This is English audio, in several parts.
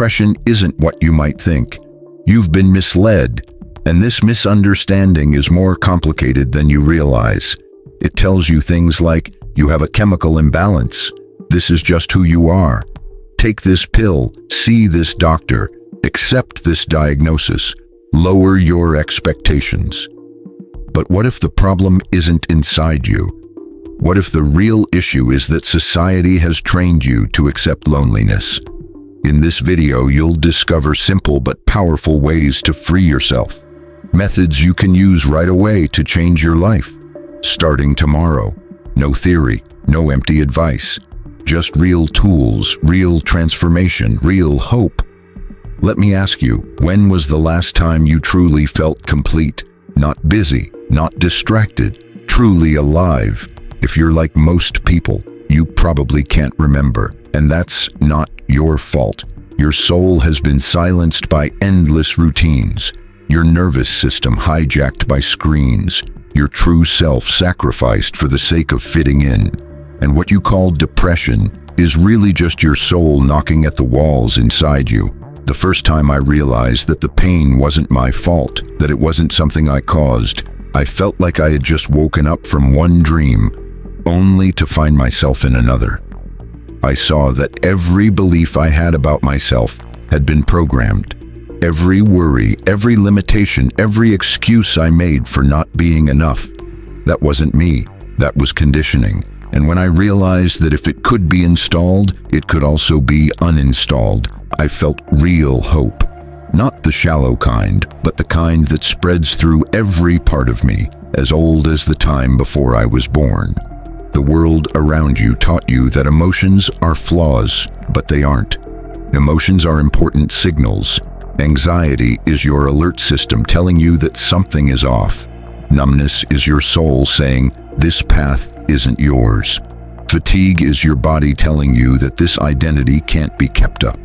depression isn't what you might think. You've been misled, and this misunderstanding is more complicated than you realize. It tells you things like, you have a chemical imbalance. This is just who you are. Take this pill, see this doctor, accept this diagnosis, lower your expectations. But what if the problem isn't inside you? What if the real issue is that society has trained you to accept loneliness? In this video, you'll discover simple but powerful ways to free yourself. Methods you can use right away to change your life. Starting tomorrow. No theory, no empty advice. Just real tools, real transformation, real hope. Let me ask you, when was the last time you truly felt complete? Not busy, not distracted, truly alive? If you're like most people, you probably can't remember, and that's not your fault. Your soul has been silenced by endless routines, your nervous system hijacked by screens, your true self sacrificed for the sake of fitting in. And what you call depression is really just your soul knocking at the walls inside you. The first time I realized that the pain wasn't my fault, that it wasn't something I caused, I felt like I had just woken up from one dream, only to find myself in another. I saw that every belief I had about myself had been programmed. Every worry, every limitation, every excuse I made for not being enough. That wasn't me, that was conditioning. And when I realized that if it could be installed, it could also be uninstalled, I felt real hope. Not the shallow kind, but the kind that spreads through every part of me, as old as the time before I was born. The world around you taught you that emotions are flaws, but they aren't. Emotions are important signals. Anxiety is your alert system telling you that something is off. Numbness is your soul saying, this path isn't yours. Fatigue is your body telling you that this identity can't be kept up.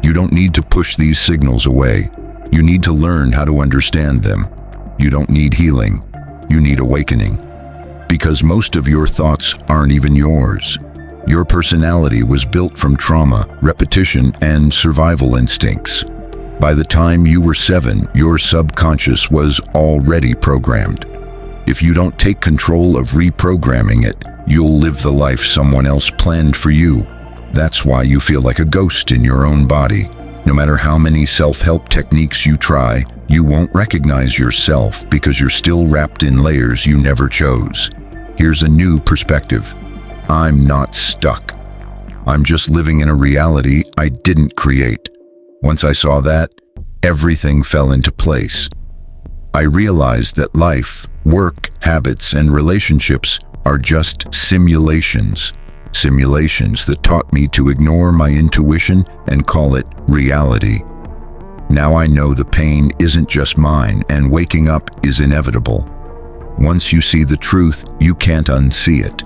You don't need to push these signals away. You need to learn how to understand them. You don't need healing. You need awakening. Because most of your thoughts aren't even yours. Your personality was built from trauma, repetition, and survival instincts. By the time you were 7, your subconscious was already programmed. If you don't take control of reprogramming it, you'll live the life someone else planned for you. That's why you feel like a ghost in your own body. No matter how many self-help techniques you try, you won't recognize yourself because you're still wrapped in layers you never chose. Here's a new perspective. I'm not stuck. I'm just living in a reality I didn't create. Once I saw that, everything fell into place. I realized that life, work, habits, and relationships are just simulations. Simulations that taught me to ignore my intuition and call it reality. Now I know the pain isn't just mine, and waking up is inevitable. Once you see the truth, you can't unsee it.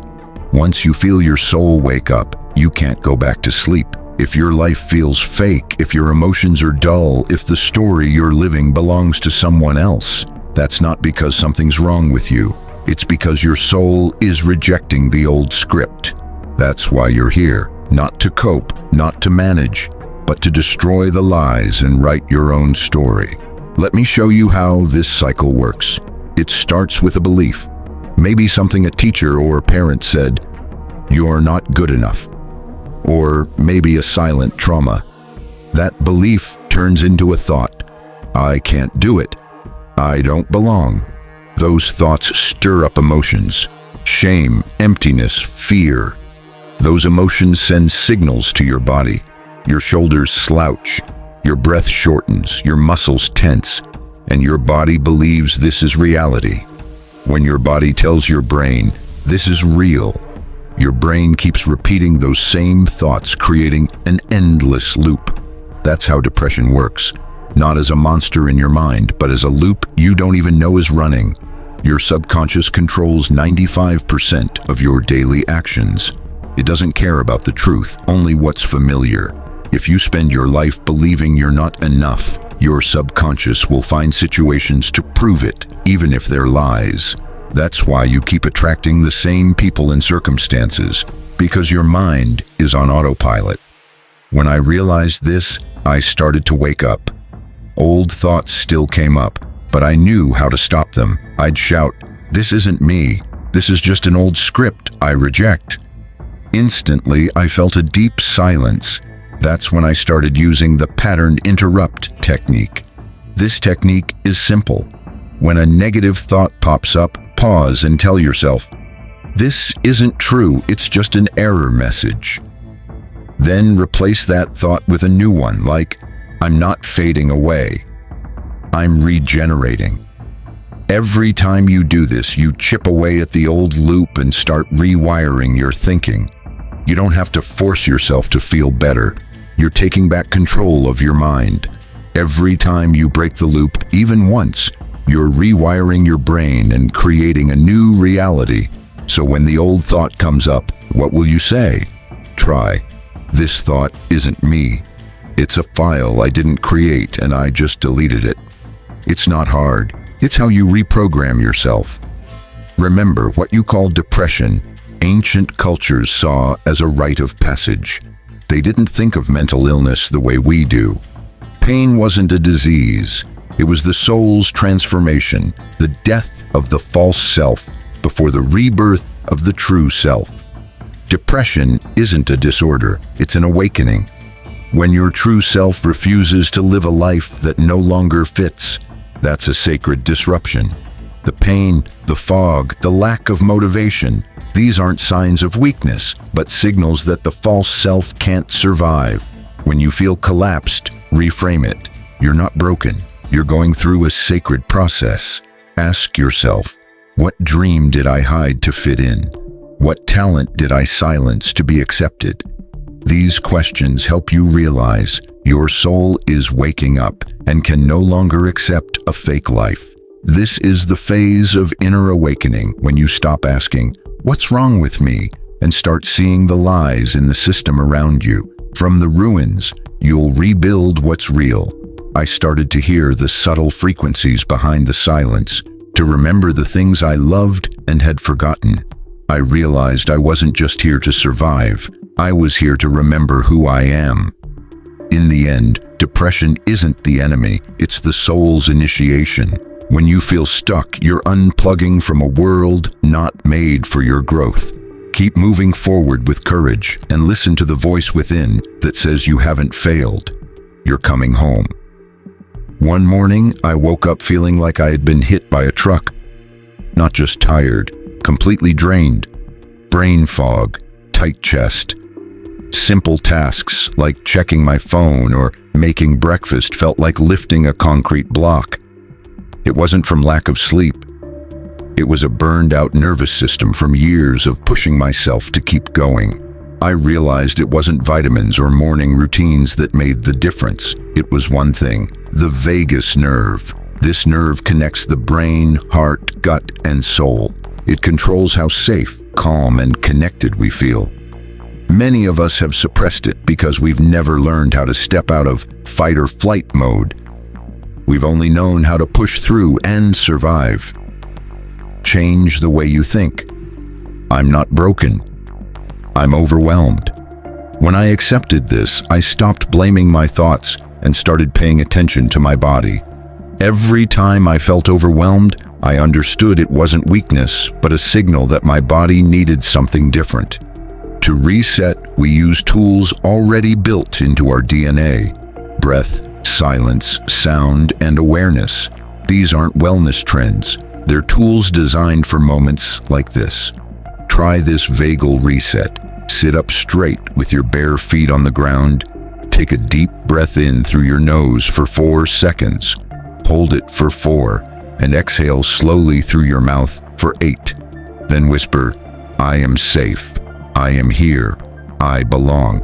Once you feel your soul wake up, you can't go back to sleep. If your life feels fake, if your emotions are dull, if the story you're living belongs to someone else, that's not because something's wrong with you. It's because your soul is rejecting the old script. That's why you're here, not to cope, not to manage, but to destroy the lies and write your own story. Let me show you how this cycle works. It starts with a belief. Maybe something a teacher or a parent said, "You're not good enough." Or maybe a silent trauma. That belief turns into a thought. I can't do it. I don't belong. Those thoughts stir up emotions. Shame, emptiness, fear. Those emotions send signals to your body. Your shoulders slouch, your breath shortens, your muscles tense, and your body believes this is reality. When your body tells your brain, this is real, your brain keeps repeating those same thoughts, creating an endless loop. That's how depression works. Not as a monster in your mind, but as a loop you don't even know is running. Your subconscious controls 95% of your daily actions. It doesn't care about the truth, only what's familiar. If you spend your life believing you're not enough, your subconscious will find situations to prove it, even if they're lies. That's why you keep attracting the same people and circumstances, because your mind is on autopilot. When I realized this, I started to wake up. Old thoughts still came up, but I knew how to stop them. I'd shout, "This isn't me. This is just an old script I reject." Instantly, I felt a deep silence. That's when I started using the pattern interrupt technique. This technique is simple. When a negative thought pops up, pause and tell yourself, "This isn't true, it's just an error message." Then replace that thought with a new one, like, "I'm not fading away. I'm regenerating." Every time you do this, you chip away at the old loop and start rewiring your thinking. You don't have to force yourself to feel better. You're taking back control of your mind. Every time you break the loop, even once, you're rewiring your brain and creating a new reality. So when the old thought comes up, what will you say? Try, "This thought isn't me. It's a file I didn't create and I just deleted it." It's not hard. It's how you reprogram yourself. Remember, what you call depression, ancient cultures saw as a rite of passage. They didn't think of mental illness the way we do. Pain wasn't a disease. It was the soul's transformation, the death of the false self before the rebirth of the true self. Depression isn't a disorder, it's an awakening. When your true self refuses to live a life that no longer fits, that's a sacred disruption. The pain, the fog, the lack of motivation, these aren't signs of weakness, but signals that the false self can't survive. When you feel collapsed, reframe it. You're not broken. You're going through a sacred process. Ask yourself, what dream did I hide to fit in? What talent did I silence to be accepted? These questions help you realize your soul is waking up and can no longer accept a fake life. This is the phase of inner awakening, when you stop asking, "What's wrong with me?" and start seeing the lies in the system around you. From the ruins, you'll rebuild what's real. I started to hear the subtle frequencies behind the silence, to remember the things I loved and had forgotten. I realized I wasn't just here to survive. I was here to remember who I am. In the end, depression isn't the enemy, it's the soul's initiation. When you feel stuck, you're unplugging from a world not made for your growth. Keep moving forward with courage and listen to the voice within that says you haven't failed. You're coming home. One morning, I woke up feeling like I had been hit by a truck. Not just tired, completely drained. Brain fog, tight chest. Simple tasks like checking my phone or making breakfast felt like lifting a concrete block. It wasn't from lack of sleep. It was a burned-out nervous system from years of pushing myself to keep going. I realized it wasn't vitamins or morning routines that made the difference. It was one thing, the vagus nerve. This nerve connects the brain, heart, gut, and soul. It controls how safe, calm, and connected we feel. Many of us have suppressed it because we've never learned how to step out of fight or flight mode. We've only known how to push through and survive. Change the way you think. I'm not broken. I'm overwhelmed. When I accepted this, I stopped blaming my thoughts and started paying attention to my body. Every time I felt overwhelmed, I understood it wasn't weakness, but a signal that my body needed something different. To reset, we use tools already built into our DNA: breath, silence, sound, and awareness. These aren't wellness trends. They're tools designed for moments like this. Try this vagal reset. Sit up straight with your bare feet on the ground. Take a deep breath in through your nose for 4 seconds. Hold it for 4, and exhale slowly through your mouth for 8. Then whisper, "I am safe. I am here. I belong."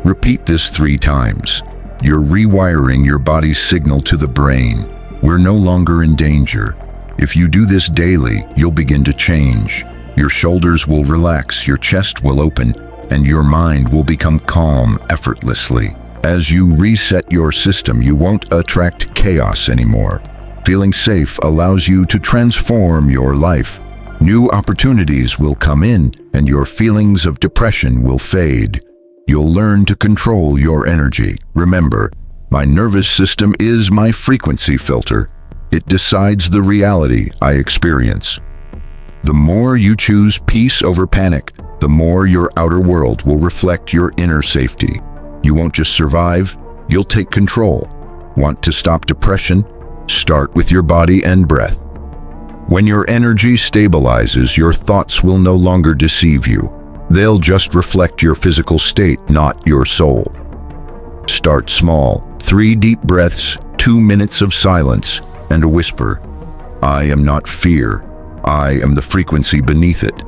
Repeat this 3 times. You're rewiring your body's signal to the brain. We're no longer in danger. If you do this daily, you'll begin to change. Your shoulders will relax, your chest will open, and your mind will become calm effortlessly. As you reset your system, you won't attract chaos anymore. Feeling safe allows you to transform your life. New opportunities will come in, and your feelings of depression will fade. You'll learn to control your energy. Remember, My nervous system is my frequency filter. It decides the reality I experience. The more you choose peace over panic, the more your outer world will reflect your inner safety. You won't just survive, you'll take control. Want to stop depression? Start with your body and breath. When your energy stabilizes, your thoughts will no longer deceive you. They'll just reflect your physical state, not your soul. Start small. 3 deep breaths, 2 minutes of silence, and a whisper. I am not fear. I am the frequency beneath it.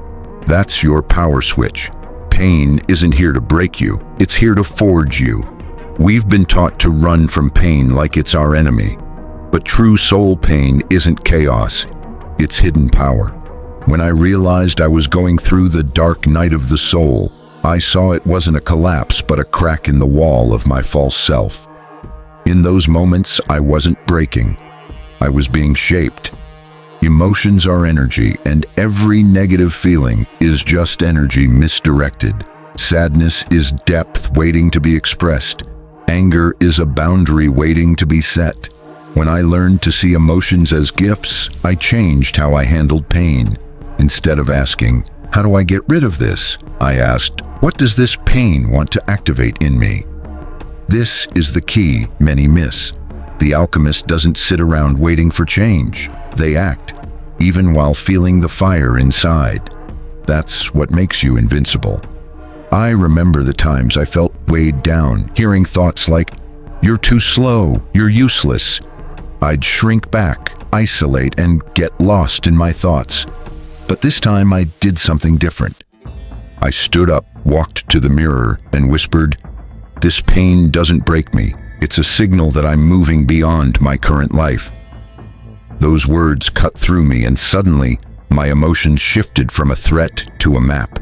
That's your power switch. Pain isn't here to break you. It's here to forge you. We've been taught to run from pain like it's our enemy. But true soul pain isn't chaos. It's hidden power. When I realized I was going through the dark night of the soul, I saw it wasn't a collapse but a crack in the wall of my false self. In those moments, I wasn't breaking. I was being shaped. Emotions are energy, and every negative feeling is just energy misdirected. Sadness is depth waiting to be expressed. Anger is a boundary waiting to be set. When I learned to see emotions as gifts, I changed how I handled pain. Instead of asking, "How do I get rid of this?" I asked, "What does this pain want to activate in me?" This is the key many miss. The alchemist doesn't sit around waiting for change. They act, even while feeling the fire inside. That's what makes you invincible. I remember the times I felt weighed down, hearing thoughts like, "You're too slow, you're useless." I'd shrink back, isolate, and get lost in my thoughts. But this time I did something different. I stood up, walked to the mirror, and whispered, "This pain doesn't break me. It's a signal that I'm moving beyond my current life." Those words cut through me, and suddenly, my emotions shifted from a threat to a map.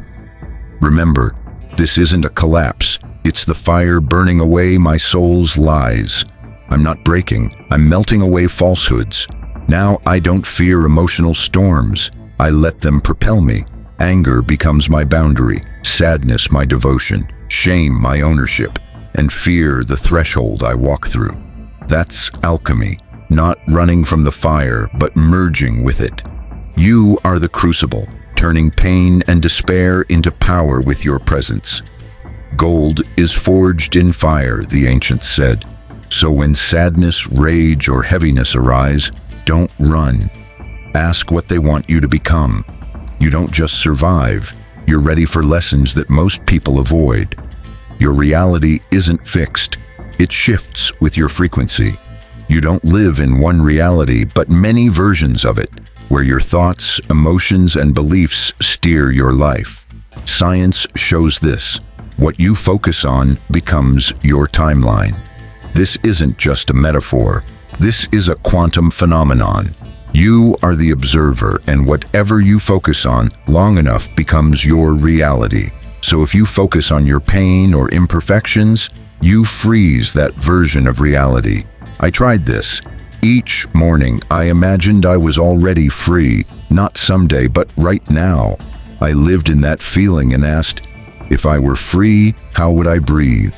Remember, this isn't a collapse. It's the fire burning away my soul's lies. I'm not breaking. I'm melting away falsehoods. Now I don't fear emotional storms. I let them propel me. Anger becomes my boundary, sadness my devotion, shame my ownership, and fear the threshold I walk through. That's alchemy, not running from the fire, but merging with it. You are the crucible, turning pain and despair into power with your presence. Gold is forged in fire, the ancients said. So when sadness, rage, or heaviness arise, don't run. Ask what they want you to become. You don't just survive, you're ready for lessons that most people avoid. Your reality isn't fixed, it shifts with your frequency. You don't live in one reality, but many versions of it, where your thoughts, emotions, and beliefs steer your life. Science shows this. What you focus on becomes your timeline. This isn't just a metaphor. This is a quantum phenomenon. You are the observer, and whatever you focus on long enough becomes your reality. So if you focus on your pain or imperfections, you freeze that version of reality. I tried this. Each morning, I imagined I was already free, not someday, but right now. I lived in that feeling and asked, if I were free, how would I breathe?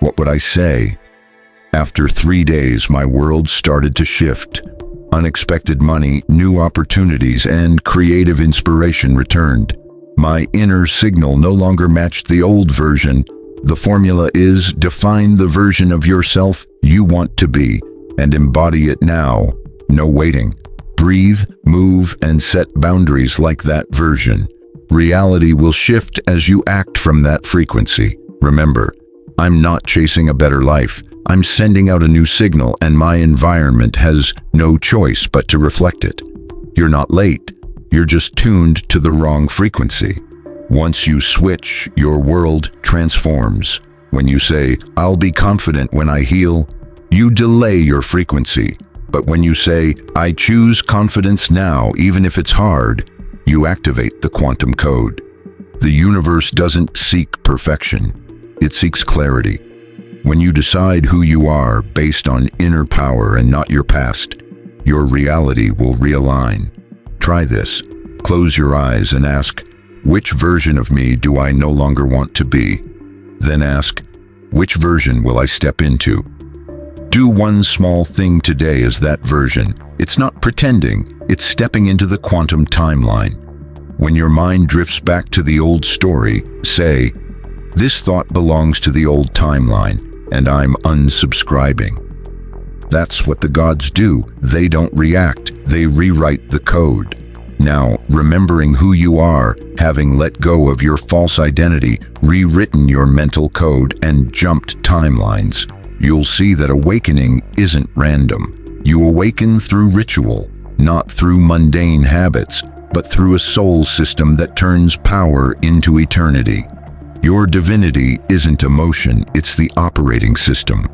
What would I say? After 3 days, my world started to shift. Unexpected money, new opportunities, and creative inspiration returned. My inner signal no longer matched the old version. The formula is define the version of yourself you want to be and embody it now. No waiting. Breathe, move, and set boundaries like that version. Reality will shift as you act from that frequency. Remember, I'm not chasing a better life. I'm sending out a new signal, and my environment has no choice but to reflect it. You're not late. You're just tuned to the wrong frequency. Once you switch, your world transforms. When you say, I'll be confident when I heal, you delay your frequency. But when you say, I choose confidence now, even if it's hard, you activate the quantum code. The universe doesn't seek perfection. It seeks clarity. When you decide who you are based on inner power and not your past, your reality will realign. Try this. Close your eyes and ask, which version of me do I no longer want to be? Then ask, which version will I step into? Do one small thing today as that version. It's not pretending, it's stepping into the quantum timeline. When your mind drifts back to the old story, say, "This thought belongs to the old timeline, and I'm unsubscribing." That's what the gods do. They don't react, they rewrite the code. Now, remembering who you are, having let go of your false identity, rewritten your mental code, and jumped timelines, you'll see that awakening isn't random. You awaken through ritual, not through mundane habits, but through a soul system that turns power into eternity. Your divinity isn't emotion, it's the operating system.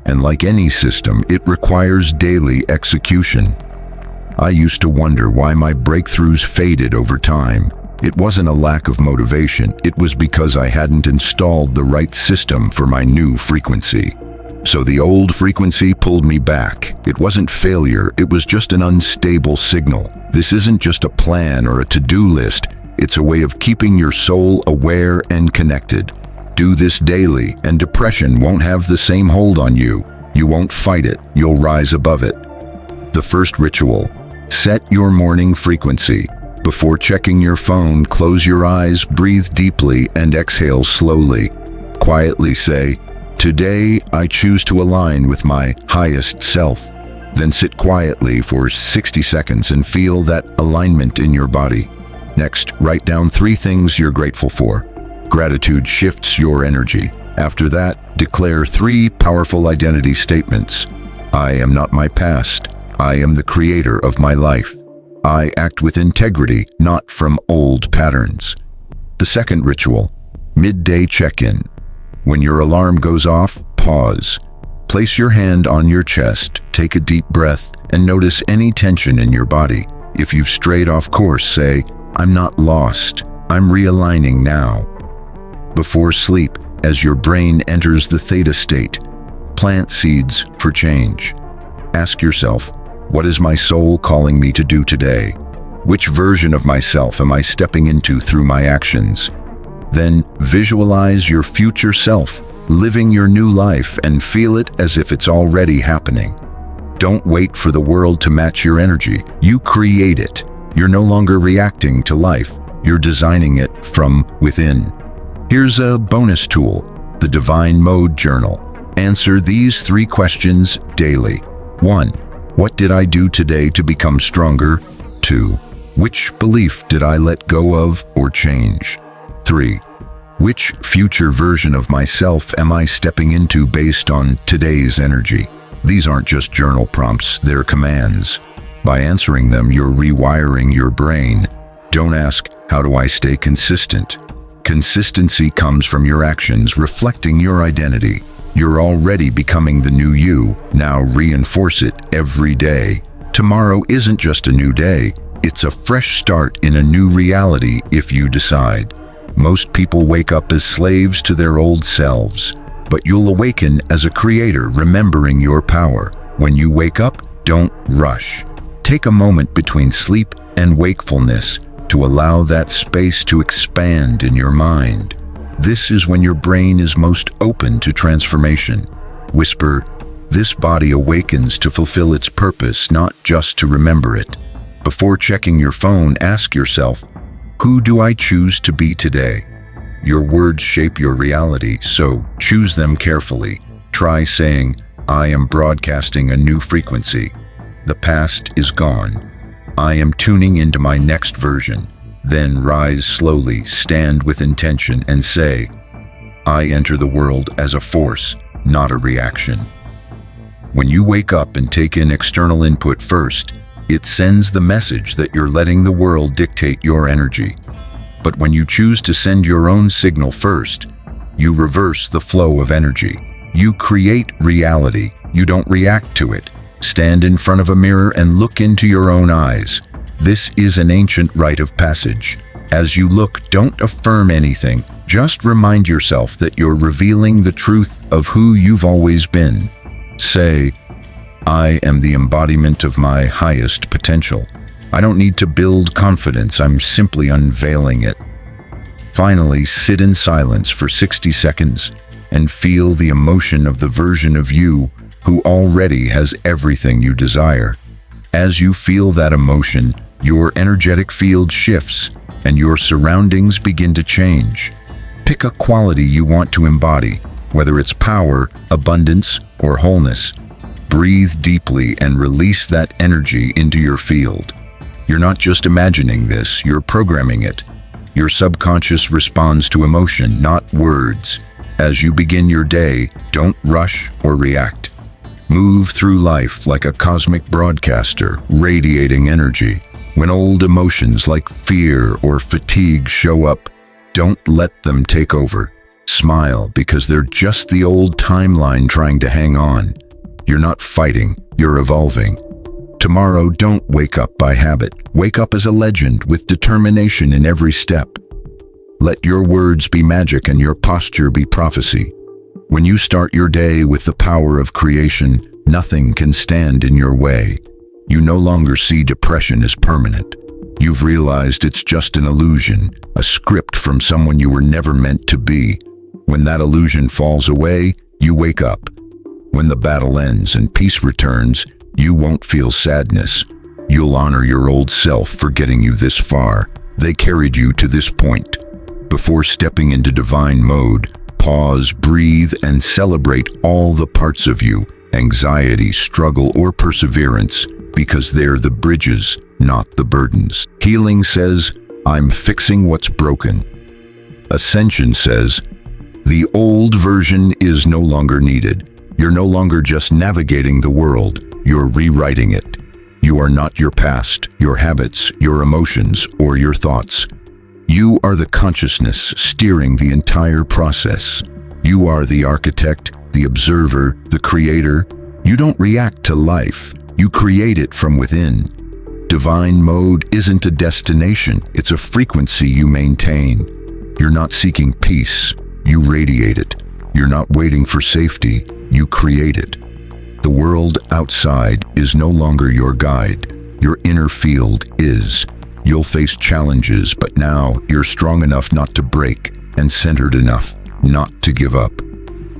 And like any system, it requires daily execution. I used to wonder why my breakthroughs faded over time. It wasn't a lack of motivation, it was because I hadn't installed the right system for my new frequency. So the old frequency pulled me back. It wasn't failure, it was just an unstable signal. This isn't just a plan or a to-do list, it's a way of keeping your soul aware and connected. Do this daily, and depression won't have the same hold on you. You won't fight it, you'll rise above it. The first ritual: set your morning frequency. Before checking your phone, close your eyes, breathe deeply, and exhale slowly. Quietly say, "Today, I choose to align with my highest self." Then sit quietly for 60 seconds and feel that alignment in your body. Next, write down 3 things you're grateful for. Gratitude shifts your energy. After that, declare 3 powerful identity statements. I am not my past. I am the creator of my life. I act with integrity, not from old patterns. The second ritual: midday check-in. When your alarm goes off, pause. Place your hand on your chest, take a deep breath, and notice any tension in your body. If you've strayed off course, say, "I'm not lost. I'm realigning now." Before sleep, as your brain enters the theta state, plant seeds for change. Ask yourself, what is my soul calling me to do today? Which version of myself am I stepping into through my actions? Then visualize your future self, living your new life, and feel it as if it's already happening. Don't wait for the world to match your energy. You create it. You're no longer reacting to life. You're designing it from within. Here's a bonus tool, the Divine Mode Journal. Answer these 3 questions daily. 1. What did I do today to become stronger? 2. Which belief did I let go of or change? 3. Which future version of myself am I stepping into based on today's energy? These aren't just journal prompts, they're commands. By answering them, you're rewiring your brain. Don't ask, how do I stay consistent? Consistency comes from your actions reflecting your identity. You're already becoming the new you. Now reinforce it every day. Tomorrow isn't just a new day. It's a fresh start in a new reality if you decide. Most people wake up as slaves to their old selves, but you'll awaken as a creator, remembering your power. When you wake up, don't rush. Take a moment between sleep and wakefulness to allow that space to expand in your mind. This is when your brain is most open to transformation. Whisper, this body awakens to fulfill its purpose, not just to remember it. Before checking your phone, ask yourself, who do I choose to be today? Your words shape your reality, so choose them carefully. Try saying, I am broadcasting a new frequency. The past is gone. I am tuning into my next version. Then rise slowly, stand with intention, and say, I enter the world as a force, not a reaction. When you wake up and take in external input first, it sends the message that you're letting the world dictate your energy. But when you choose to send your own signal first, you reverse the flow of energy. You create reality. You don't react to it. Stand in front of a mirror and look into your own eyes. This is an ancient rite of passage. As you look, don't affirm anything. Just remind yourself that you're revealing the truth of who you've always been. Say, I am the embodiment of my highest potential. I don't need to build confidence, I'm simply unveiling it. Finally, sit in silence for 60 seconds and feel the emotion of the version of you who already has everything you desire. As you feel that emotion, your energetic field shifts and your surroundings begin to change. Pick a quality you want to embody, whether it's power, abundance, or wholeness. Breathe deeply and release that energy into your field. You're not just imagining this, you're programming it. Your subconscious responds to emotion, not words. As you begin your day, don't rush or react. Move through life like a cosmic broadcaster, radiating energy. When old emotions like fear or fatigue show up, don't let them take over. Smile because they're just the old timeline trying to hang on. You're not fighting, you're evolving. Tomorrow, don't wake up by habit. Wake up as a legend with determination in every step. Let your words be magic and your posture be prophecy. When you start your day with the power of creation, nothing can stand in your way. You no longer see depression as permanent. You've realized it's just an illusion, a script from someone you were never meant to be. When that illusion falls away, you wake up. When the battle ends and peace returns, you won't feel sadness. You'll honor your old self for getting you this far. They carried you to this point. Before stepping into divine mode, pause, breathe, and celebrate all the parts of you, anxiety, struggle, or perseverance, because they're the bridges, not the burdens. Healing says, I'm fixing what's broken. Ascension says, the old version is no longer needed. You're no longer just navigating the world, you're rewriting it. You are not your past, your habits, your emotions, or your thoughts. You are the consciousness steering the entire process. You are the architect, the observer, the creator. You don't react to life, you create it from within. Divine mode isn't a destination, it's a frequency you maintain. You're not seeking peace, you radiate it. You're not waiting for safety, you create it. The world outside is no longer your guide, your inner field is. You'll face challenges, but now you're strong enough not to break and centered enough not to give up.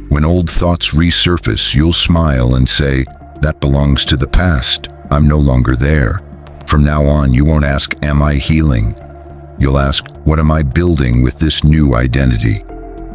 When old thoughts resurface, you'll smile and say, that belongs to the past. I'm no longer there. From now on, you won't ask, am I healing? You'll ask, what am I building with this new identity?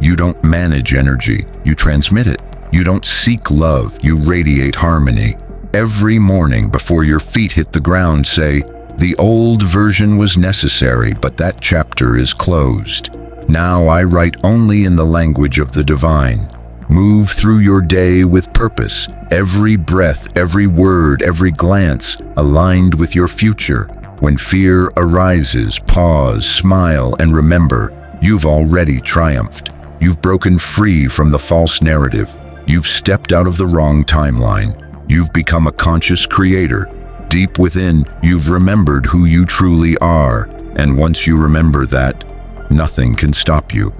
You don't manage energy, you transmit it. You don't seek love, you radiate harmony. Every morning before your feet hit the ground, say, the old version was necessary, but that chapter is closed. Now I write only in the language of the divine. Move through your day with purpose. Every breath, every word, every glance aligned with your future. When fear arises, pause, smile, and remember, you've already triumphed. You've broken free from the false narrative. You've stepped out of the wrong timeline. You've become a conscious creator. Deep within, you've remembered who you truly are, and once you remember that, nothing can stop you.